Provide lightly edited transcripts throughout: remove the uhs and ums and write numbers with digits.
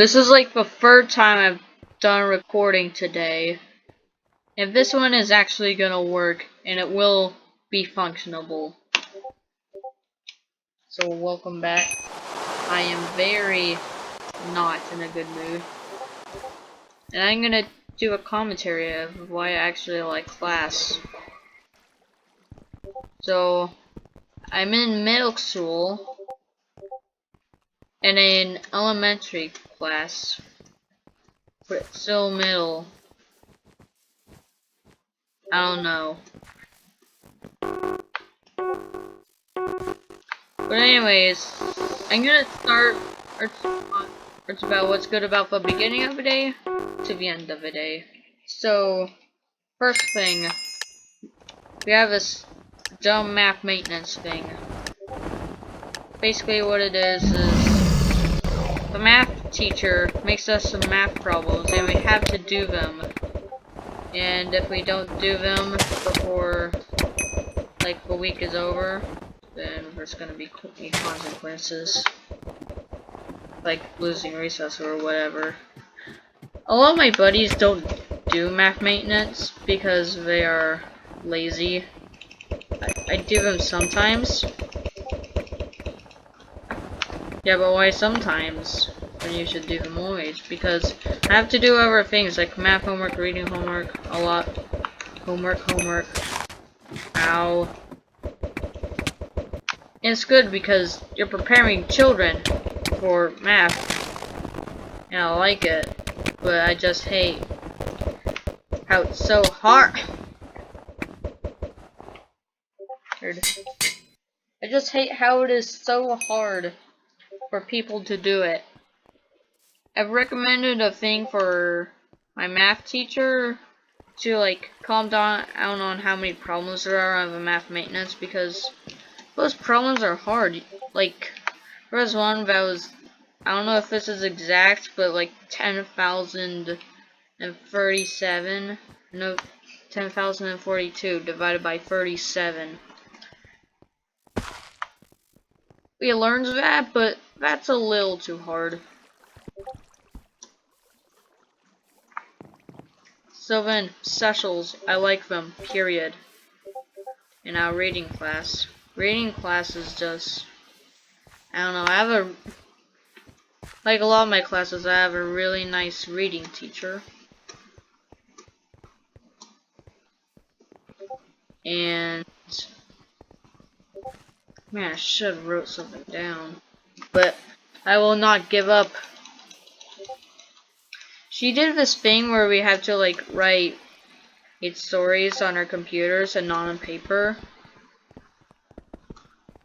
This is like the third time I've done recording today. And this one is actually gonna work, and it will be functionable. So welcome back. I am very not in a good mood. And I'm gonna do a commentary of why I actually like class. So, I'm in middle school, in an elementary class, but it's still middle. I don't know. But anyways, I'm gonna start, it's about what's good about the beginning of a day to the end of a day. So, first thing, we have this dumb math maintenance thing. Basically what it is the math teacher makes us some math problems and we have to do them. And if we don't do them before like the week is over, then there's gonna be consequences. Like losing recess or whatever. A lot of my buddies don't do math maintenance because they are lazy. I do them sometimes. Yeah, but why sometimes? When you should do them always? Because I have to do other things like math homework, reading homework, a lot. Homework. Ow. And it's good because you're preparing children for math. And I like it. But I just hate how it's so hard. I just hate how it is so hard for people to do it. I've recommended a thing for my math teacher to like calm down on how many problems there are on the math maintenance because those problems are hard. Like there was one that was, I don't know if this is exact, but like 10,037, no, 10,042 divided by 37. We learned that, but that's a little too hard. So then, specials, I like them, period. In our reading class. Reading class is just, I don't know, I have a, like a lot of my classes, I have a really nice reading teacher. And, man, I should have wrote something down. But, I will not give up. She did this thing where we have to, like, write 8 stories on our computers and not on paper.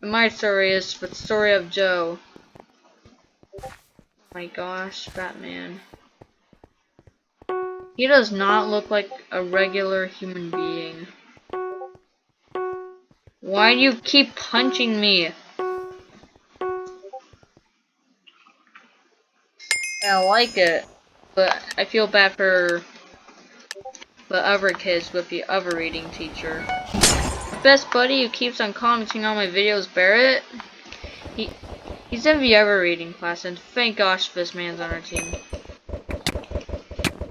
And my story is the story of Joe. Oh my gosh, Batman. He does not look like a regular human being. Why do you keep punching me? I like it, but I feel bad for the other kids with the other reading teacher. Best buddy who keeps on commenting on my videos, Barrett. He's in the other reading class, and thank gosh this man's on our team.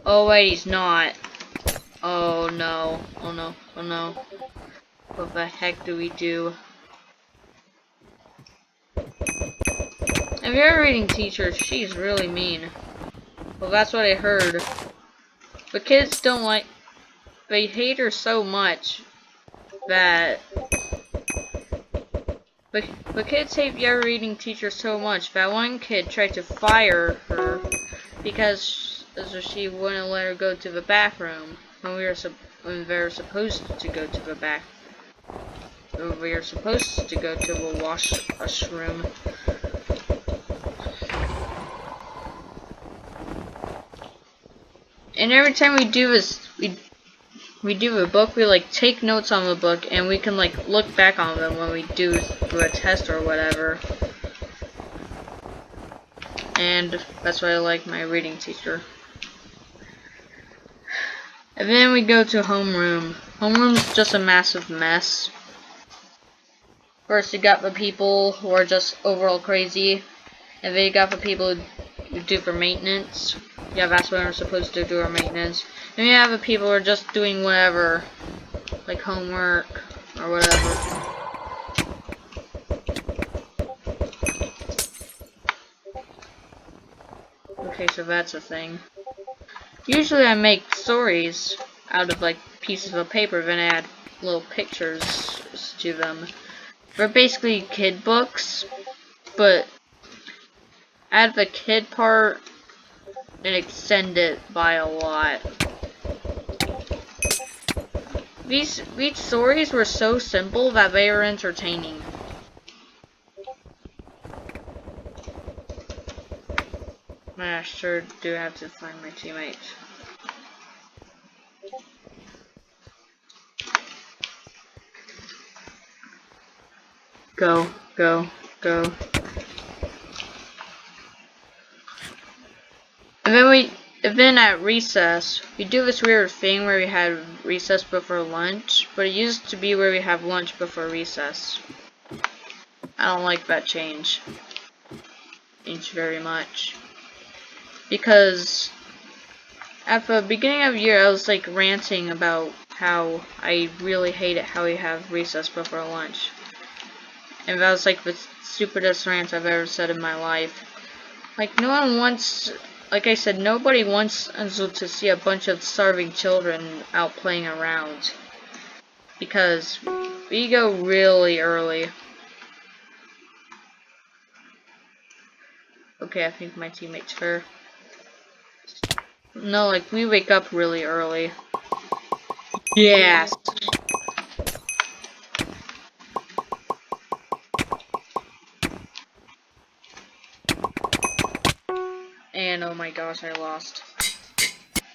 Oh wait, he's not. Oh no. Oh no. Oh no. What the heck do we do? If you're a reading teacher, she's really mean. Well, that's what I heard. But kids don't like... They hate her so much that... But kids hate the other reading teacher so much that one kid tried to fire her because she wouldn't let her go to the bathroom when they were supposed to go to the we were supposed to go to the washroom. And every time we do this, we do a book, we like take notes on the book and we can like look back on them when we do a test or whatever. And that's why I like my reading teacher. And then we go to homeroom. Homeroom's just a massive mess. First you got the people who are just overall crazy, and then you got the people who we do for maintenance. Yeah, that's when we're supposed to do our maintenance. Then we have the people who are just doing whatever, like homework or whatever. Okay, so that's a thing. Usually I make stories out of like pieces of paper, then I add little pictures to them. They're basically kid books, but add the kid part and extend it by a lot. These stories were so simple that they were entertaining. I sure do have to find my teammates. Go, go, go. And then at recess, we do this weird thing where we had recess before lunch, but it used to be where we have lunch before recess. I don't like that change very much. Because at the beginning of the year, I was like ranting about how I really hate it how we have recess before lunch. And that was like the stupidest rant I've ever said in my life. Like, no one wants, like I said, nobody wants to see a bunch of starving children out playing around. Because we go really early. Okay, I think my teammate's fair. No, like, we wake up really early. Yes! And oh my gosh, I lost.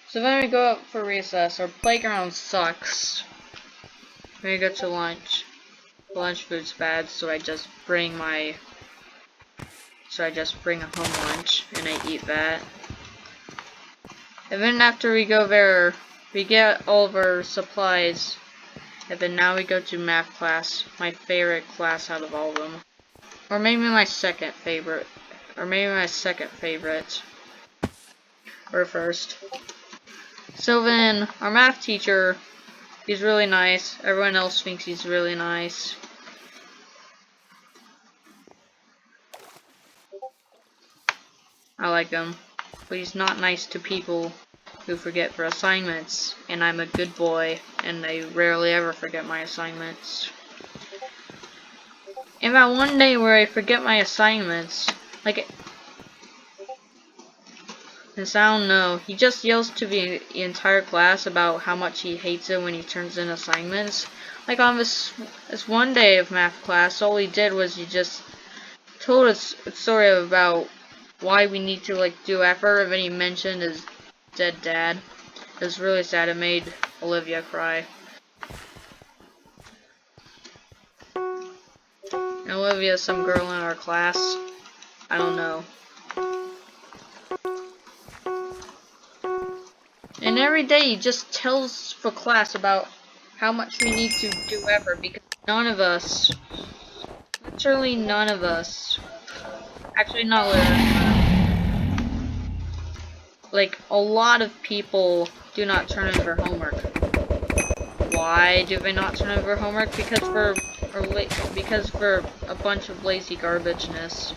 So then we go out for recess. Our playground sucks. Then we go to lunch. Lunch food's bad, so I just bring a home lunch and I eat that. And then after we go there, we get all of our supplies. And then now we go to math class, my favorite class out of all of them. Or maybe my second favorite. Or maybe my second favorite. Or first. So then, our math teacher, he's really nice. Everyone else thinks he's really nice. I like him. But he's not nice to people who forget their assignments. And I'm a good boy, and I rarely ever forget my assignments. And that one day where I forget my assignments, like, since I don't know, he just yells to the entire class about how much he hates it when he turns in assignments. Like on this one day of math class, all he did was he just told us a story about why we need to like do effort, and then he mentioned his dead dad. It was really sad. It made Olivia cry. And Olivia's some girl in our class. I don't know. And every day he just tells the class about how much we need to do effort because none of us, literally none of us, actually not literally, like a lot of people do not turn in their homework. Why do they not turn in their homework? Because for a bunch of lazy garbageness.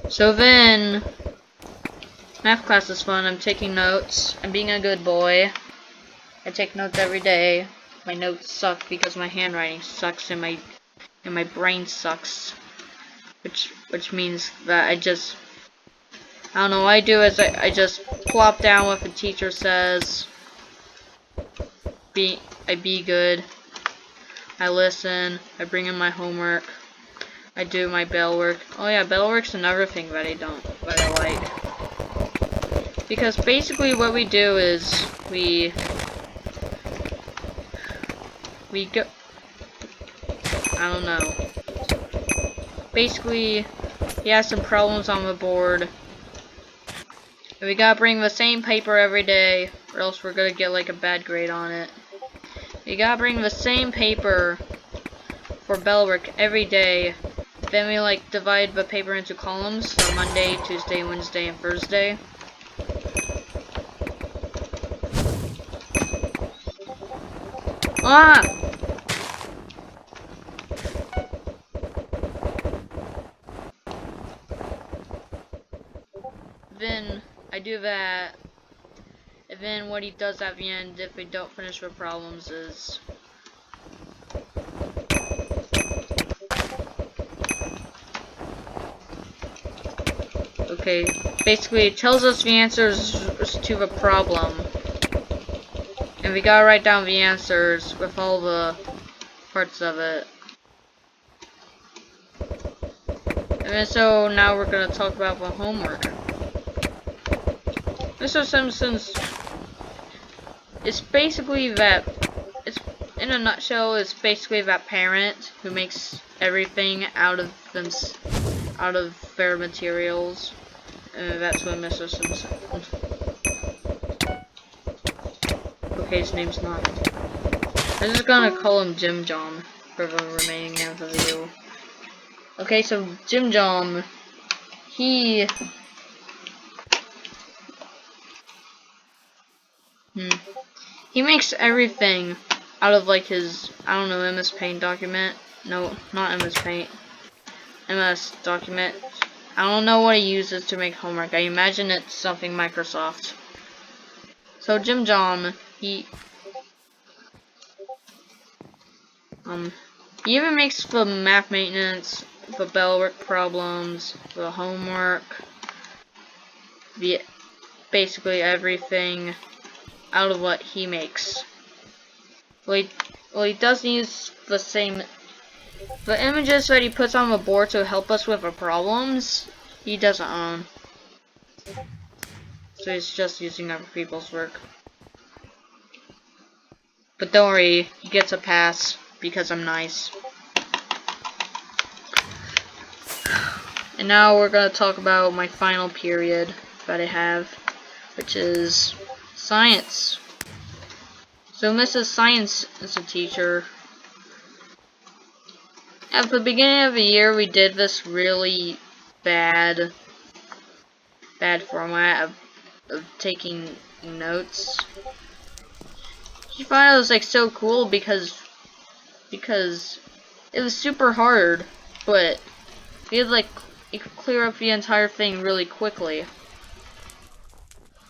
So then, math class is fun. I'm taking notes. I'm being a good boy. I take notes every day. My notes suck because my handwriting sucks and my brain sucks. Which means that I don't know what I do is I just plop down what the teacher says. I be good. I listen. I bring in my homework. I do my bell work. Oh yeah, bell work's another thing that I like. Because basically what we do is we go, I don't know. Basically, he has some problems on the board. And we gotta bring the same paper every day, or else we're gonna get like a bad grade on it. You gotta bring the same paper for bell work every day. Then we like divide the paper into columns for Monday, Tuesday, Wednesday, and Thursday. Ah! Then I do that, and then what he does at the end if we don't finish the problems is okay, basically it tells us the answers to the problem, and we gotta write down the answers with all the parts of it. And then so now we're gonna talk about the homework. Mr. Simpson's, it's basically that, it's in a nutshell, it's basically that parent who makes everything out of them, out of their materials. And that's what Mr. Simpson. Okay, his name's not. I'm just gonna call him Jim John for the remaining of the video. Okay, so Jim John, he makes everything out of like his, I don't know, MS Paint document. No, not MS Paint. MS document. I don't know what he uses to make homework. I imagine it's something Microsoft. So Jim John, he even makes the math maintenance, the bell work problems, the homework, the basically everything out of what he makes. Well, he doesn't use the same. The images that he puts on the board to help us with the problems, he doesn't own. So he's just using other people's work. But don't worry, he gets a pass because I'm nice. And now we're going to talk about my final period that I have, which is science. So Mrs. Science is a teacher. At the beginning of the year, we did this really bad format of taking notes. She thought it was like so cool because it was super hard, but it could clear up the entire thing really quickly.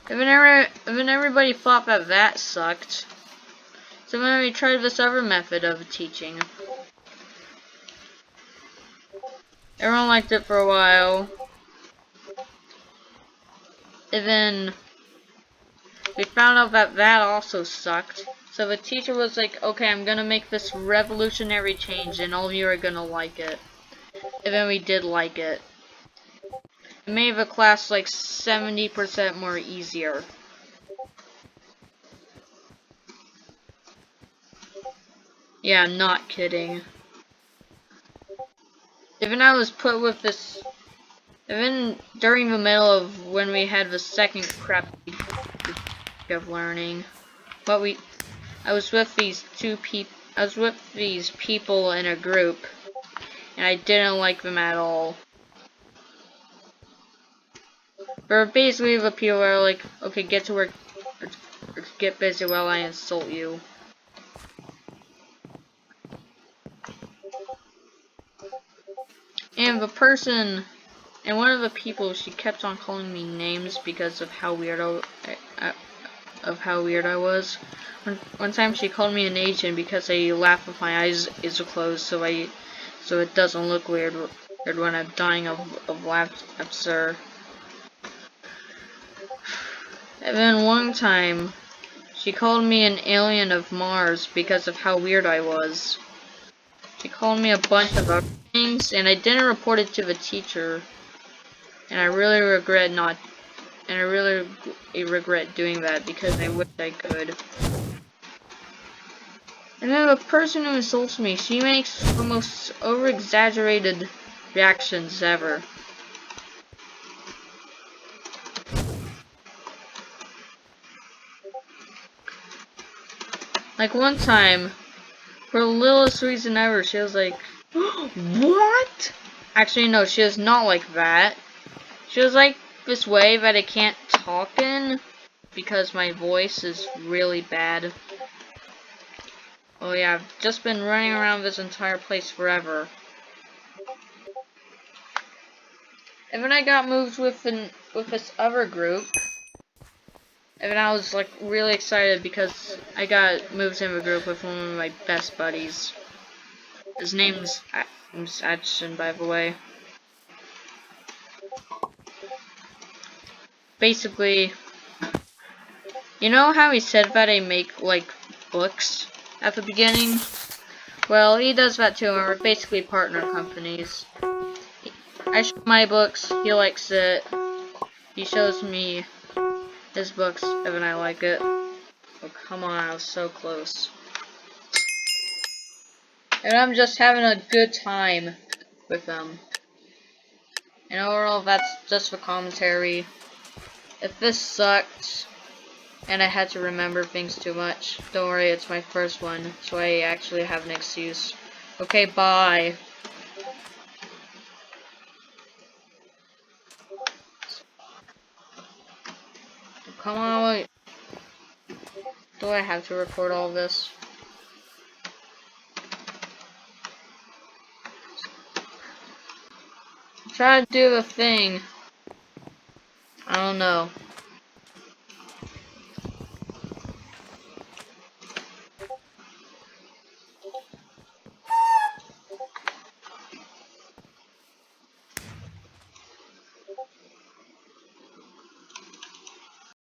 And then everybody thought that sucked. So then we tried this other method of teaching. Everyone liked it for a while. And then we found out that also sucked. So the teacher was like, okay, I'm gonna make this revolutionary change and all of you are gonna like it. And then we did like it. It made the class like 70% more easier. Yeah, I'm not kidding. Even I was put with this, even during the middle of when we had the second crap of learning, I was with these people in a group, and I didn't like them at all. But basically the people are like, okay, get to work, or get busy while I insult you. And one of the people, she kept on calling me names because of how weird I was. One time she called me an Asian because I laugh with my eyes closed, so it doesn't look weird when I'm dying of laughter. And then one time, she called me an alien of Mars because of how weird I was. She called me a bunch of other things, and I didn't report it to the teacher. And I really regret doing that because I wish I could. And then the person who insults me, she makes the most over-exaggerated reactions ever. Like one time, for the littlest reason ever, she was like, "What?" Actually, no, she was not like that. She was like this way that I can't talk in because my voice is really bad. Oh yeah, I've just been running around this entire place forever. And then I got moved with this other group. And then I was like really excited because I got moved in a group with one of my best buddies. His name's Ashton, by the way. Basically, you know how he said that I make like books at the beginning? Well, he does that too, and we're basically partner companies. I show my books, he likes it. He shows me his books, and then I like it. Oh, come on, I was so close. And I'm just having a good time with them. And overall, that's just the commentary. If this sucked, and I had to remember things too much, don't worry, it's my first one, so I actually have an excuse. Okay, bye. Come on, wait. Do I have to record all this? Try to do the thing. I don't know.